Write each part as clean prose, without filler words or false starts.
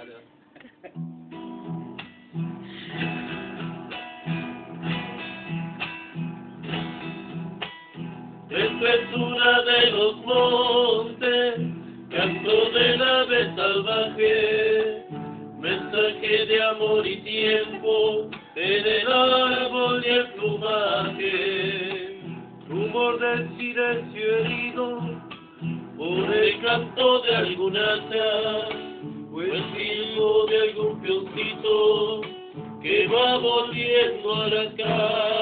Claro. Espesura de los montes, canto del ave salvaje, mensaje de amor y tiempo en el árbol y el plumaje, rumor del silencio herido por el canto de algún asa o el silbo de algún peoncito que va volviendo a la casa.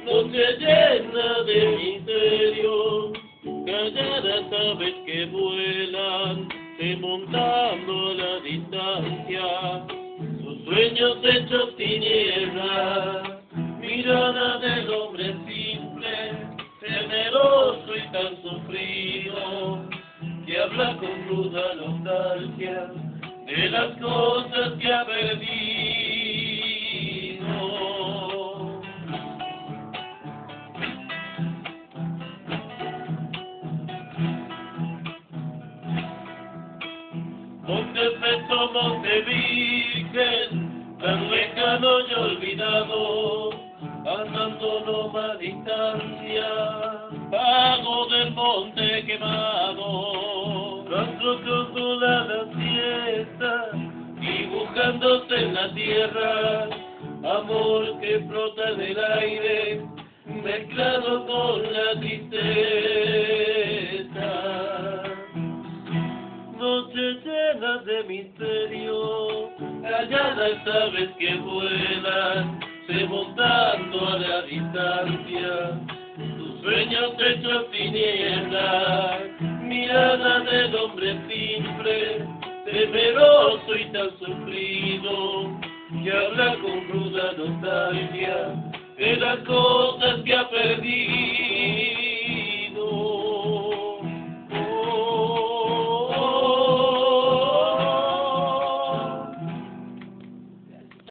Noche llena de misterio, calladas aves que vuelan, remontando la distancia, sus sueños hechos tiniebla, mirada del hombre simple, temeroso y tan sufrido, que habla con ruda nostalgia de las cosas que ha perdido. Monte Peso, Monte Virgen, tan lejano y olvidado, andando nomás a distancia, vago del monte quemado, rastro que ondula la siesta, dibujándose en la tierra, amor que flota en el aire, mezclado con la tristeza. Noche llena de misterio, calladas aves que vuelan, remontando a la distancia, tus sueños hechos tinieblas, mirada del hombre simple, temeroso y tan sufrido, que habla con ruda nostalgia de las cosas que ha perdido.